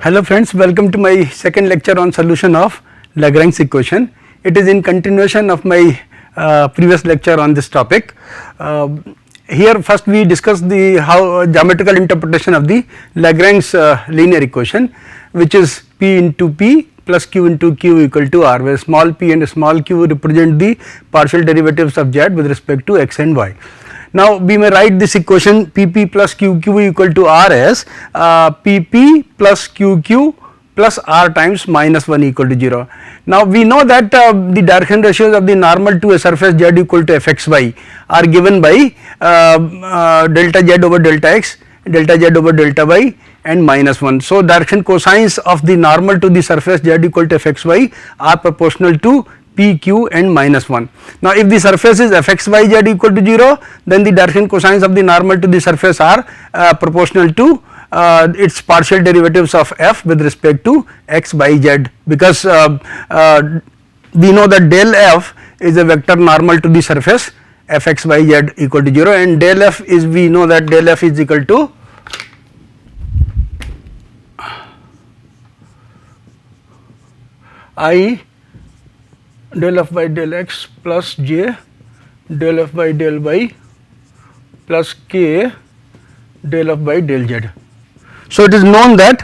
Hello friends, welcome to my second lecture on solution of Lagrange equation. It is in continuation of my previous lecture on this topic. Here first we discussed the geometrical interpretation of the Lagrange linear equation, which is P into P plus Q into Q equal to R, where small p and small q represent the partial derivatives of z with respect to x and y. Now we may write this equation Pp plus Qq equal to R as Pp plus Qq plus R times minus 1 equal to 0. Now we know that the direction ratios of the normal to a surface z equal to fxy are given by delta z over delta x, delta z over delta y and minus 1. So direction cosines of the normal to the surface z equal to fxy are proportional to p, q and minus 1. Now if the surface is fxyz equal to 0, then the direction cosines of the normal to the surface are proportional to its partial derivatives of f with respect to x by z, because we know that del f is a vector normal to the surface fxyz equal to 0, and del f is, we know that del f is equal to I del f by del x plus j del f by del y plus k del f by del z. So it is known that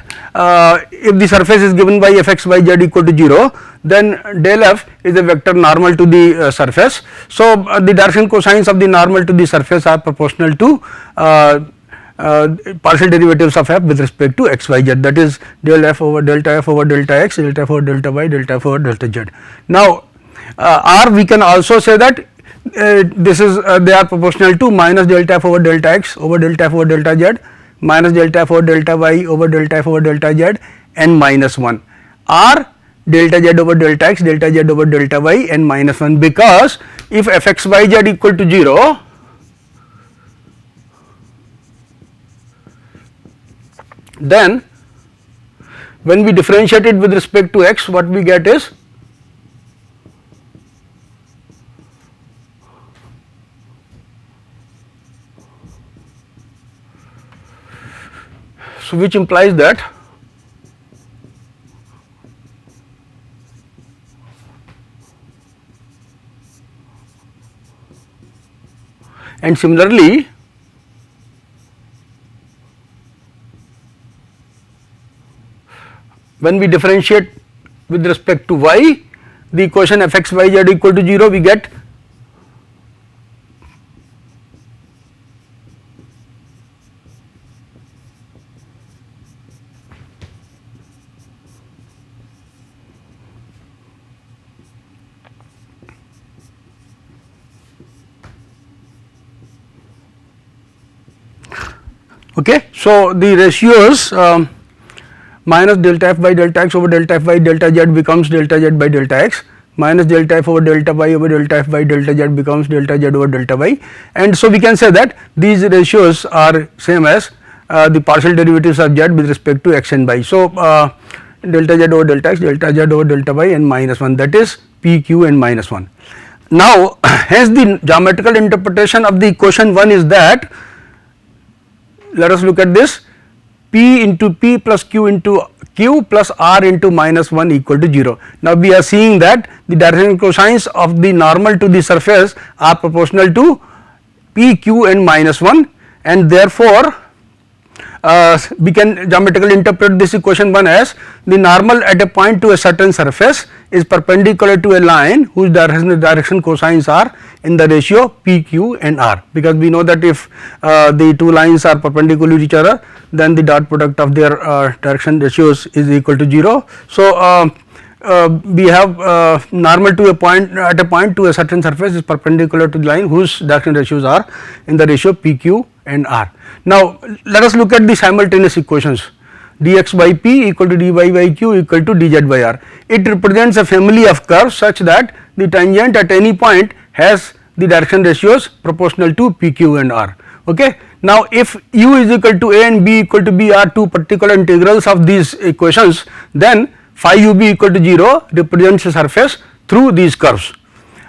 if the surface is given by fxyz equal to 0, then del f is a vector normal to the surface. So the direction cosines of the normal to the surface are proportional to partial derivatives of f with respect to xyz, that is del f over delta x, delta f over delta y, delta f over delta z. Now R, we can also say that this is they are proportional to minus delta f over delta x over delta f over delta z, minus delta f over delta y over delta f over delta z and minus 1, R delta z over delta x, delta z over delta y and minus 1, because if fxyz equal to 0, then when we differentiate it with respect to x, what we get is which implies that and similarly when we differentiate with respect to y, the equation fxyz equal to 0, we get okay. So the ratios minus delta f by delta x over delta f by delta z becomes delta z by delta x, minus delta f over delta y over delta f by delta z becomes delta z over delta y, and so we can say that these ratios are same as the partial derivatives of z with respect to x and y. So delta z over delta x, delta z over delta y and minus 1, that is p, q and minus 1. Now hence the geometrical interpretation of the equation 1 is that, let us look at this, P into P plus Q into Q plus R into minus 1 equal to 0. Now we are seeing that the direction cosines of the normal to the surface are proportional to P, Q and minus 1, and therefore we can geometrically interpret this equation 1 as the normal at a point to a certain surface is perpendicular to a line whose direction cosines are in the ratio P, Q and R, because we know that if the two lines are perpendicular to each other, then the dot product of their direction ratios is equal to 0. So we have normal to a point at a point to a certain surface is perpendicular to the line whose direction ratios are in the ratio P, Q and R. Now let us look at the simultaneous equations. Dx by P equal to dy by Q equal to dz by R. It represents a family of curves such that the tangent at any point has the direction ratios proportional to P, Q and R. Okay. Now if u is equal to a and b equal to b are two particular integrals of these equations, then phi ub equal to 0 represents a surface through these curves.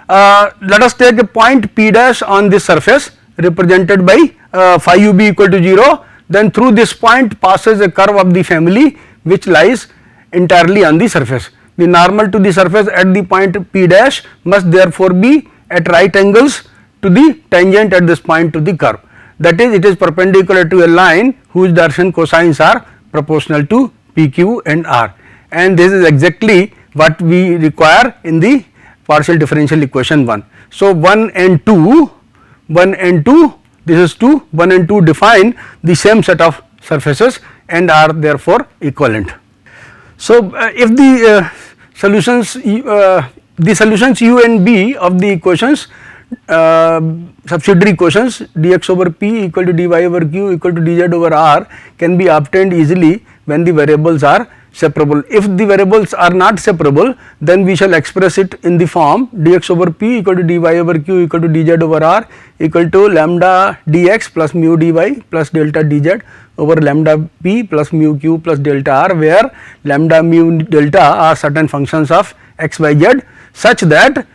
Let us take a point P dash on this surface represented by phi ub equal to 0, then through this point passes a curve of the family which lies entirely on the surface. The normal to the surface at the point P dash must therefore be at right angles to the tangent at this point to the curve. That is, it is perpendicular to a line whose direction cosines are proportional to P, Q and R, and this is exactly what we require in the partial differential equation 1. So, 1 and 2, this is 2, 1 and 2 define the same set of surfaces and are therefore equivalent. So, if the solutions u and b of the equations, subsidiary equations dx over p equal to dy over q equal to dz over r can be obtained easily when the variables are separable. If the variables are not separable, then we shall express it in the form dx over p equal to dy over q equal to dz over r equal to lambda dx plus mu dy plus delta dz over lambda p plus mu q plus delta r, where lambda mu delta are certain functions of x y z such that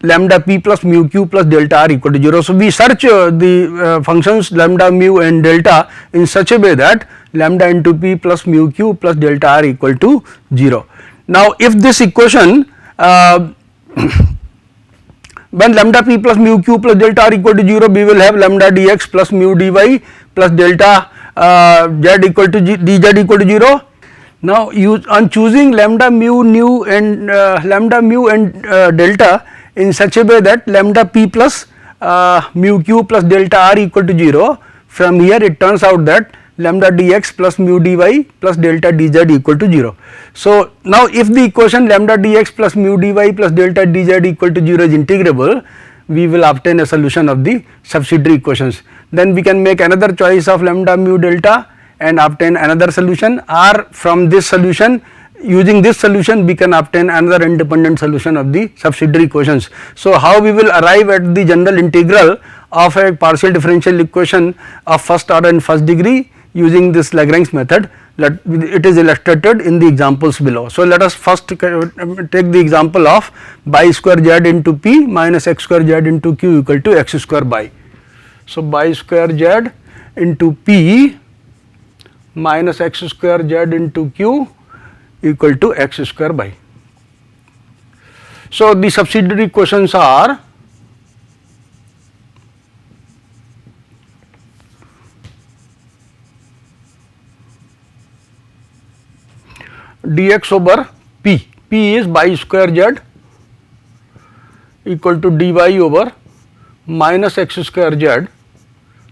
lambda p plus mu q plus delta r equal to 0. So, we search the functions lambda mu and delta in such a way that lambda into p plus mu q plus delta r equal to 0. Now, if this equation when lambda p plus mu q plus delta r equal to 0, we will have lambda dx plus mu dy plus delta z equal to dz equal to 0. Now, on choosing lambda mu and delta in such a way that lambda p plus mu q plus delta r equal to 0, from here it turns out that lambda dx plus mu dy plus delta dz equal to 0. So, now if the equation lambda dx plus mu dy plus delta dz equal to 0 is integrable, we will obtain a solution of the subsidiary equations. Then we can make another choice of lambda mu delta and obtain another solution, or from this solution, using this solution we can obtain another independent solution of the subsidiary equations. So, how we will arrive at the general integral of a partial differential equation of first order and first degree using this Lagrange method, it is illustrated in the examples below. So, let us first take the example of bi square z into p minus x square z into q equal to x square bi. So, bi square z into p minus x square z into q equal to x square bi. So, the subsidiary equations are dx over p, p is bi square z equal to dy over minus x square z,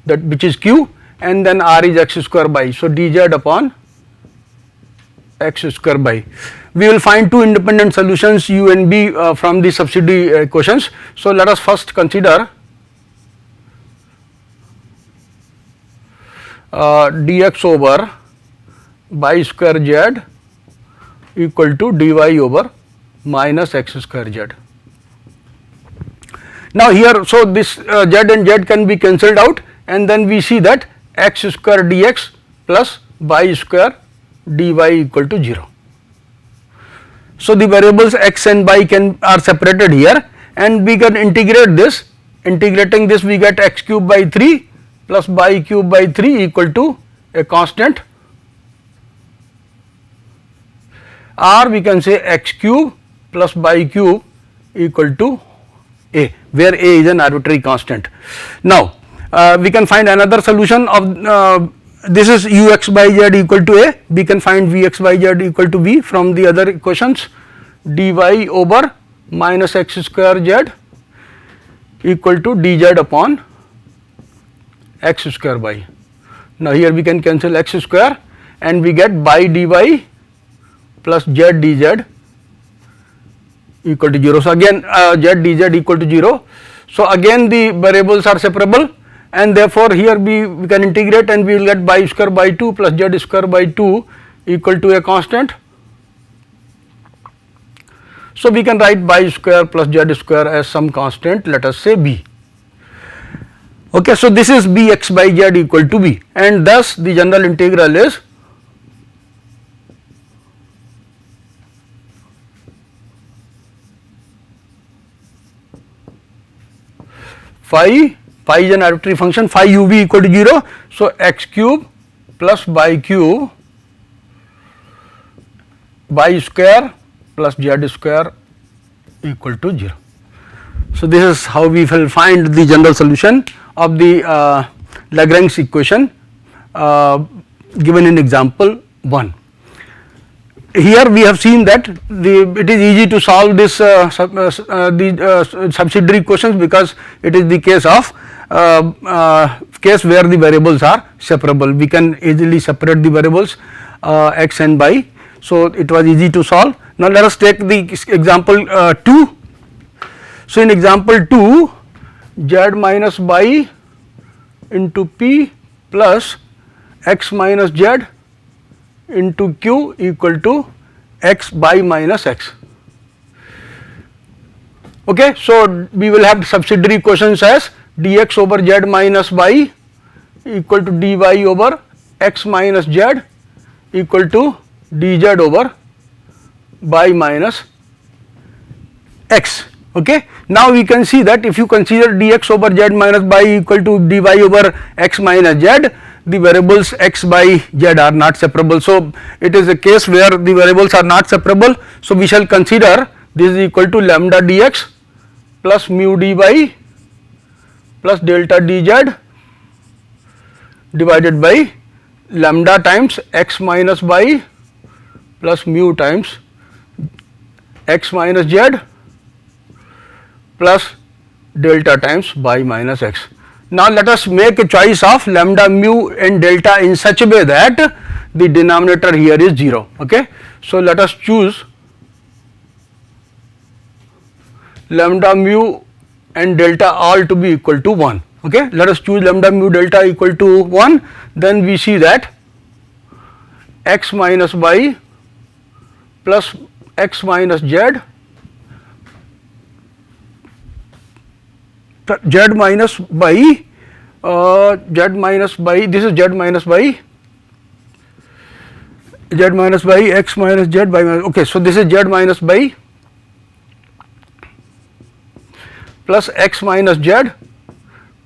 that which is q, and then r is x square bi. So, dz upon x square by. We will find two independent solutions u and b from the subsidiary equations. So, let us first consider dx over bi square z equal to dy over minus x square z. Now, here, so this z and z can be cancelled out, and then we see that x square dx plus bi square dy equal to 0. So, the variables x and y are separated here, and we can integrate this. Integrating this, we get x cube by 3 plus y cube by 3 equal to a constant, or we can say x cube plus y cube equal to a, where a is an arbitrary constant. Now, we can find another solution of this is ux by z equal to a, we can find vx by z equal to v from the other equations, dy over minus x square z equal to dz upon x square y. Now, here we can cancel x square and we get by dy plus z dz equal to 0. So, again z dz equal to 0. So, again the variables are separable, and therefore, here we can integrate and we will get by square by 2 plus z square by 2 equal to a constant. So, we can write by square plus z square as some constant, let us say b. Okay, so, this is bx by z equal to b, and thus the general integral is phi is an arbitrary function, phi uv equal to 0. So, x cube plus y cube y square plus z square equal to 0. So, this is how we will find the general solution of the Lagrange equation given in example 1. Here we have seen that it is easy to solve this subsidiary equations because it is the case of case where the variables are separable. We can easily separate the variables x and y. So, it was easy to solve. Now, let us take the example 2. So, in example 2, z minus y into p plus x minus z into q equal to x by minus x. Okay. So, we will have subsidiary equations as dx over z minus y equal to dy over x minus z equal to dz over y minus x. Okay. Now, we can see that if you consider dx over z minus y equal to dy over x minus z, the variables x by z are not separable. So, it is a case where the variables are not separable. So, we shall consider this is equal to lambda dx plus mu dy plus delta dz divided by lambda times x minus y plus mu times x minus z plus delta times y minus x. Now, let us make a choice of lambda, mu and delta in such a way that the denominator here is 0. Okay. So, let us choose lambda, mu and delta all to be equal to 1. Okay. Let us choose lambda, mu, delta equal to 1. Then we see that x minus y plus x minus z z minus y this is z minus y x minus z y minus, okay. So, this is z minus y plus x minus z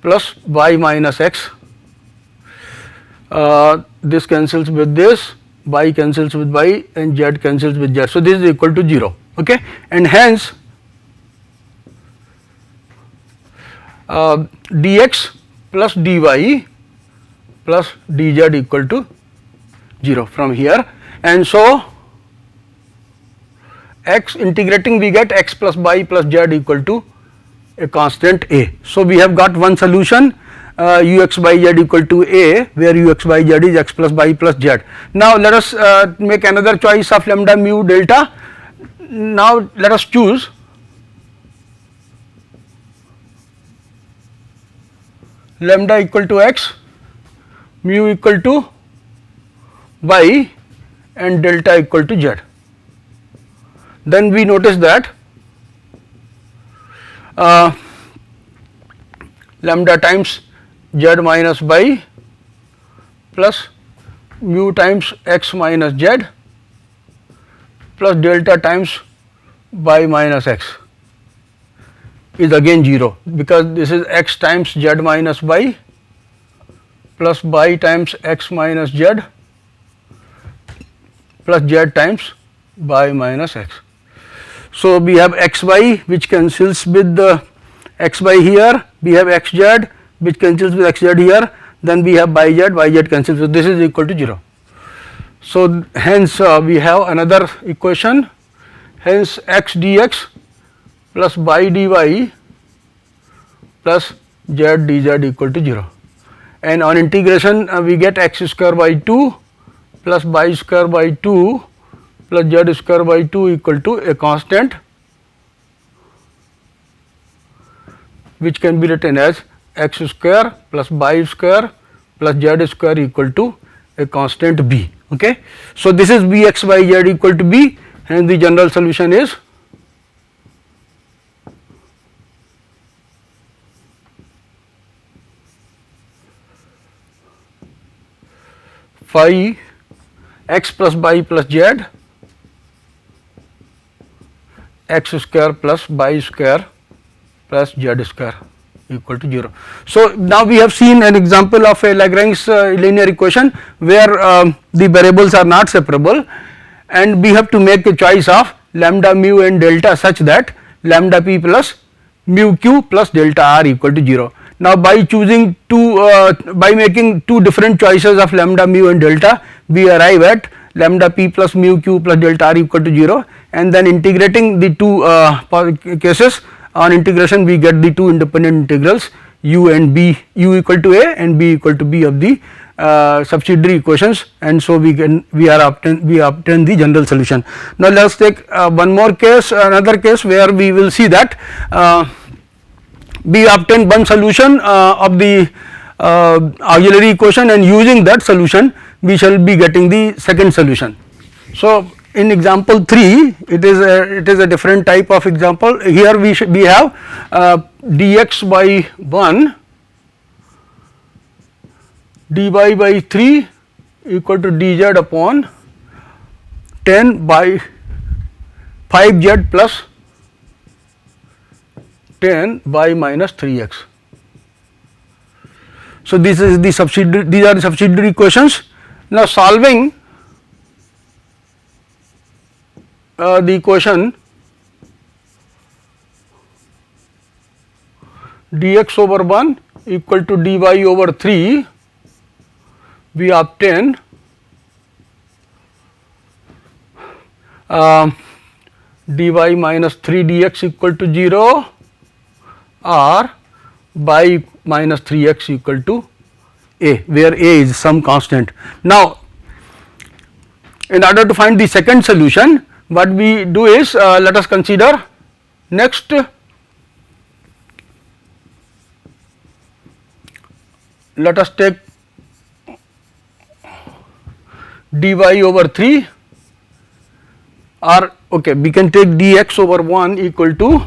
plus y minus x, this cancels with this, y cancels with y and z cancels with z. So, this is equal to 0. Okay. And hence dx plus dy plus dz equal to 0 from here, and so x integrating we get x plus y plus z equal to a constant a. So, we have got one solution ux by z equal to a, where ux by z is x plus y plus z. Now, let us make another choice of lambda, mu, delta. Now, let us choose lambda equal to x, mu equal to y and delta equal to z. Then we notice that lambda times z minus y plus mu times x minus z plus delta times y minus x is again 0, because this is x times z minus y plus y times x minus z plus z times y minus x. So, we have xy which cancels with the xy here, we have xz which cancels with xz here, then we have yz cancels, so this is equal to 0. So, hence we have another equation, hence x dx plus y dy plus z dz equal to 0, and on integration we get x square by 2 plus y square by 2 plus z square by 2 equal to a constant which can be written as x square plus y square plus z square equal to a constant b. Okay. So, this is b x y z equal to b, hence the general solution is phi x plus y plus z x square plus y square plus z square equal to 0. So, now we have seen an example of a Lagrange linear equation where the variables are not separable, and we have to make a choice of lambda mu and delta such that lambda p plus mu q plus delta r equal to 0. Now by choosing by making two different choices of lambda mu and delta, we arrive at lambda p plus mu q plus delta r equal to 0, and then integrating the two cases, on integration we get the two independent integrals u and b, u equal to a and b equal to b of the subsidiary equations, and so we obtain the general solution. Now let us take one more case, another case where we will see that we obtain one solution of the auxiliary equation, and using that solution we shall be getting the second solution. So in example 3, it is a different type of example. Here we have dx by 1 dy by 3 equal to dz upon 10 by 5z plus 10 by minus 3x. So this is the subsidiary, these are the subsidiary equations. Now solving the equation dx over 1 equal to dy over 3, we obtain dy minus 3 dx equal to 0 or by minus 3x equal to a, where a is some constant. Now in order to find the second solution, what we do is, let us consider next let us take dy over 3, or okay, we can take dx over 1 equal to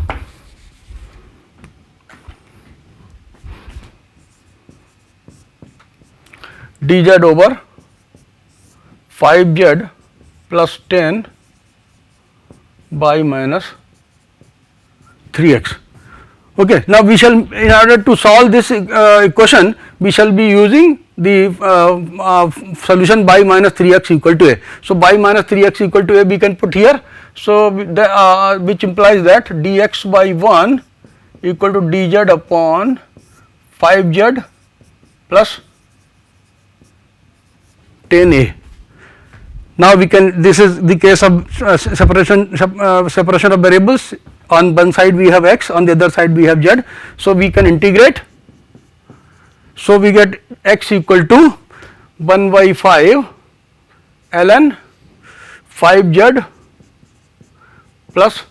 dz over 5z plus 10 by minus 3x. Okay. Now we shall, in order to solve this equation, we shall be using the solution by minus 3x equal to a. So by minus 3x equal to a we can put here. So which implies that dx by 1 equal to dz upon 5z plus 10a. Now we can, this is the case of separation of variables. On one side we have x, on the other side we have z. So we can integrate. So we get x equal to 1 by 5 ln 5z plus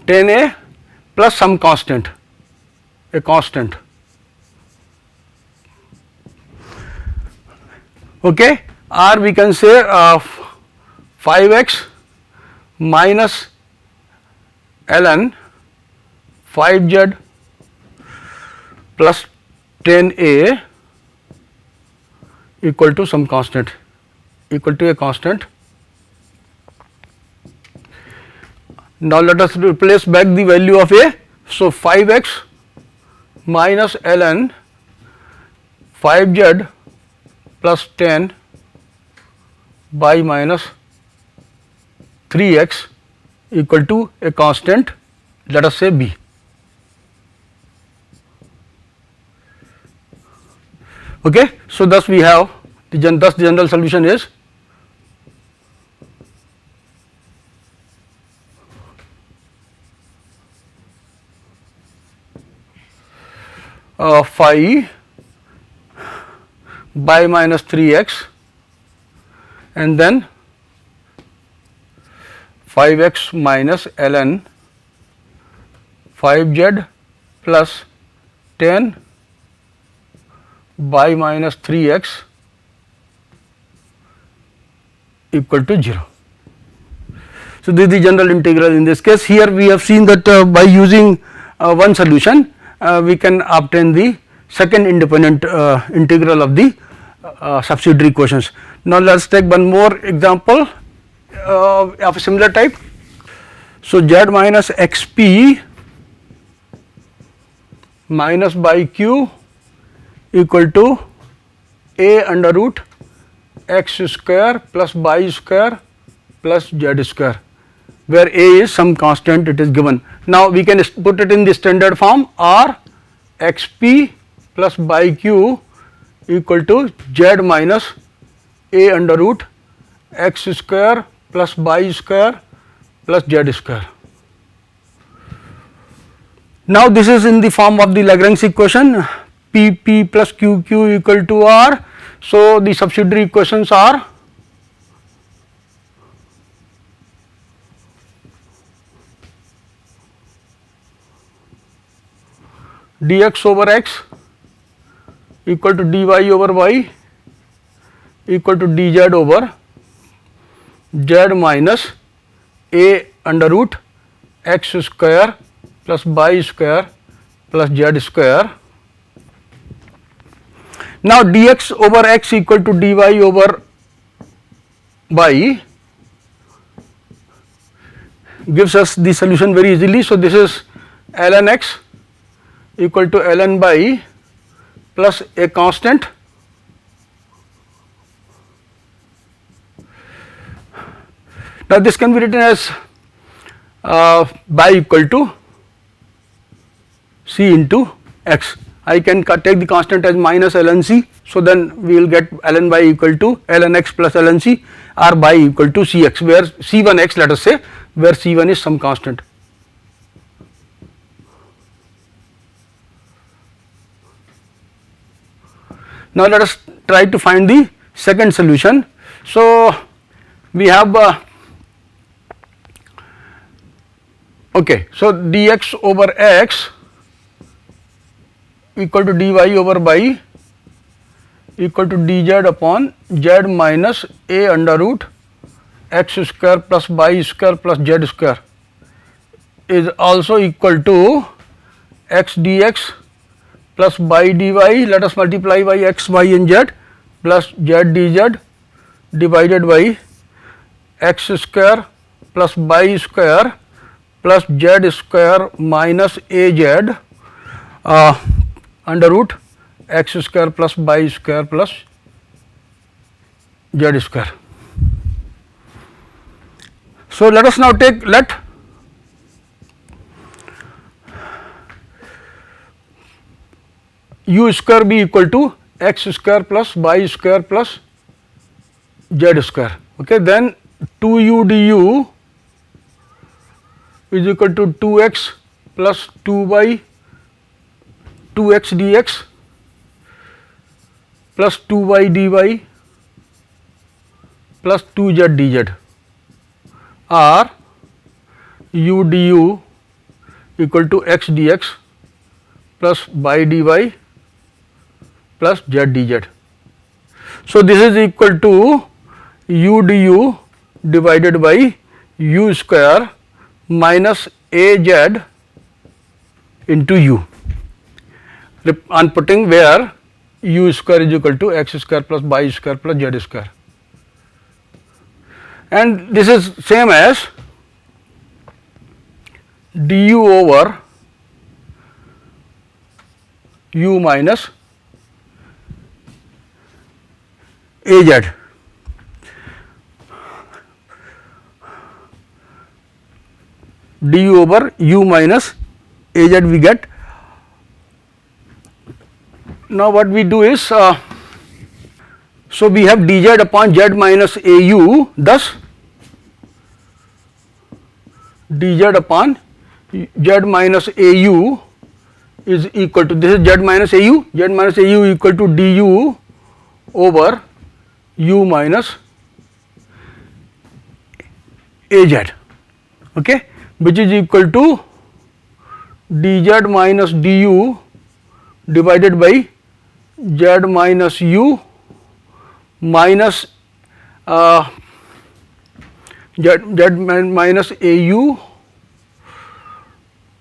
10a plus some constant, a constant. Okay, or we can say 5x minus ln 5z plus 10a equal to some constant, equal to a constant. Now let us replace back the value of a. So 5x minus ln 5z plus 10 by minus 3x equal to a constant, let us say b. Okay. So thus we have the general solution is 5 by minus 3x and then 5x minus ln 5z plus 10 by minus 3x equal to 0. So this is the general integral in this case. Here we have seen that by using one solution we can obtain the second independent integral of the subsidiary equations. Now let us take one more example of a similar type. So z minus xp minus by q equal to a under root x square plus y square plus z square, where a is some constant it is given. Now we can put it in the standard form, r xp plus yq equal to z minus a under root x square plus y square plus z square. Now this is in the form of the Lagrange equation, Pp plus Qq equal to R. So the subsidiary equations are dx over x equal to dy over y equal to dz over z minus a under root x square plus y square plus z square. Now dx over x equal to dy over y gives us the solution very easily. So this is ln x equal to ln by plus a constant now this can be written as y equal to c into x. I can take the constant as minus ln c, so then we will get ln y equal to ln x plus ln c or y equal to cx, where c1x, let us say, where c1 is some constant. Now let us try to find the second solution. So we have okay, so dx over x equal to dy over y equal to dz upon z minus a under root x square plus y square plus z square is also equal to x dx plus y dy. Let us multiply by x, y and z plus z dz divided by x square plus y square plus z square minus az under root x square plus y square plus z square. So let us now take, let u square be equal to x square plus y square plus z square. Okay, then 2u du is equal to 2x plus 2y 2x dx plus 2y dy plus 2z dz, or u du equal to x dx plus y dy plus z dz. So this is equal to u du divided by u square minus az into u, on putting where u square is equal to x square plus y square plus z square, and this is same as du over u minus az. Du over u minus az we get. Now what we do is, so we have dz upon z minus au, thus dz upon z minus au is equal to, this is z minus au equal to du over u minus az, okay, which is equal to dz minus du divided by z minus u minus z minus au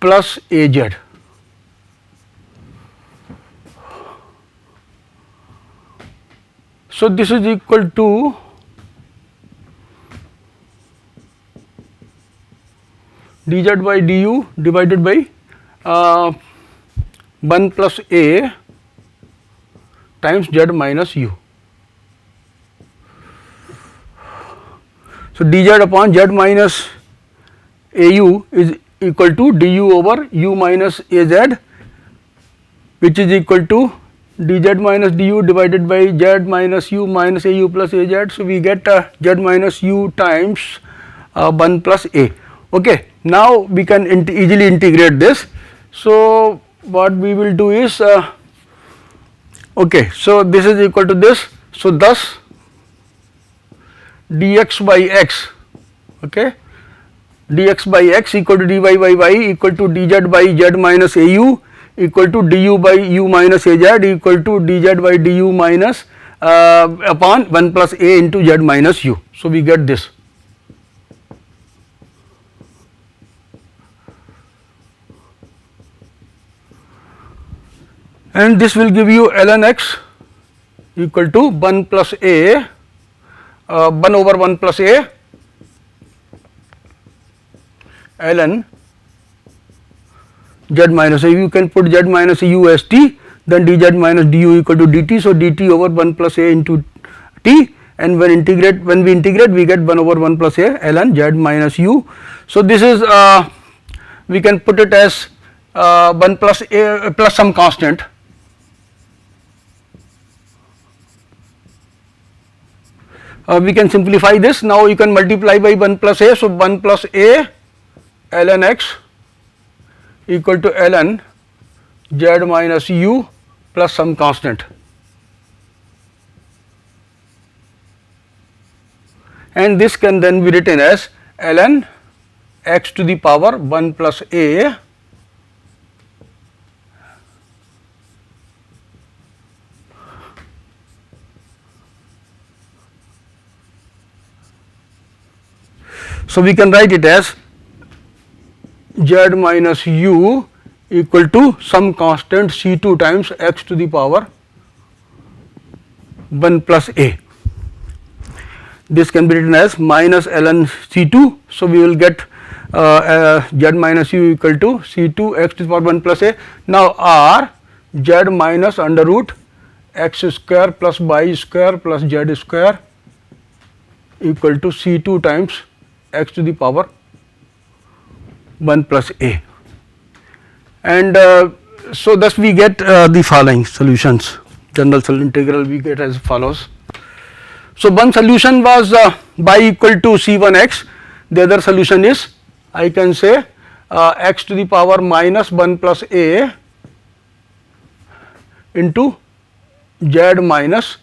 plus az. So this is equal to dz by du divided by 1 plus a times z minus u. So, dz upon z minus au is equal to du over u minus az, which is equal to dz minus du divided by z minus u minus au plus az. So, we get z minus u times 1 plus a. Okay. Now, we can easily integrate this. So, what we will do is okay. So, this is equal to this. So, thus dx by x, okay, dx by x equal to dy by y equal to dz by z minus au equal to du by u minus az equal to dz by du minus upon 1 plus a into z minus u. So, we get this. And this will give you ln x equal to 1 plus a 1 over 1 plus a ln z minus a. You can put z minus u as t, then dz minus du equal to dt. So, dt over 1 plus a into t, and when we integrate we get 1 over 1 plus a ln z minus u. So, this is we can put it as 1 plus a plus some constant. We can simplify this. Now, you can multiply by 1 plus a. So, 1 plus a ln x equal to ln z minus u plus some constant, and this can then be written as ln x to the power 1 plus a So, we can write it as z minus u equal to some constant C2 times x to the power 1 plus a. This can be written as minus ln C2. So, we will get z minus u equal to C2 x to the power 1 plus a. Now, r z minus under root x square plus y square plus z square equal to C2 times x to the power 1 plus a, and so thus we get the following solutions. General integral we get as follows. So, one solution was y equal to c1x, the other solution is I can say x to the power minus 1 plus a into z minus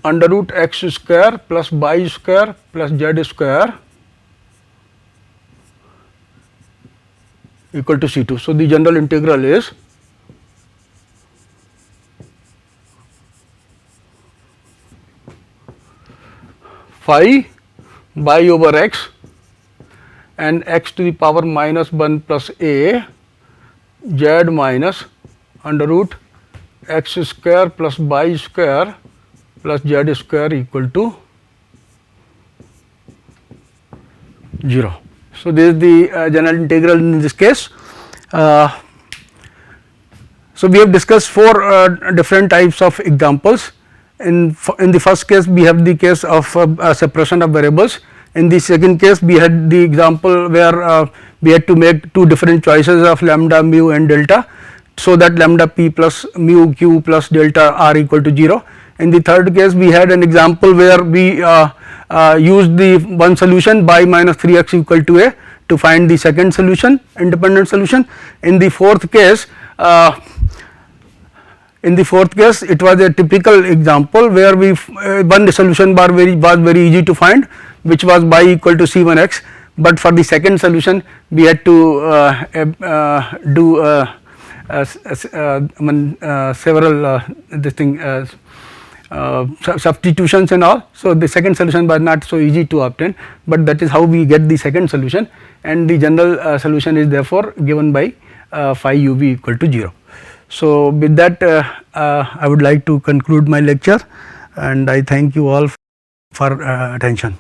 under root x square plus y square plus z square equal to C2. So, the general integral is phi y over x and x to the power minus 1 plus a z minus under root x square plus y square plus z square equal to 0. So, this is the general integral in this case. So, we have discussed 4 different types of examples. In the first case we have the case of separation of variables. In the second case we had the example where we had to make 2 different choices of lambda, mu and delta, so that lambda p plus mu q plus delta r equal to 0. In the third case we had an example where we used the one solution by minus 3x equal to a to find the second solution, independent solution. In the fourth case it was a typical example where we one solution bar was very easy to find, which was y equal to c1x, but for the second solution we had to do several substitutions and all. So, the second solution was not so easy to obtain, but that is how we get the second solution, and the general solution is therefore given by phi uv equal to 0. So, with that I would like to conclude my lecture, and I thank you all for attention.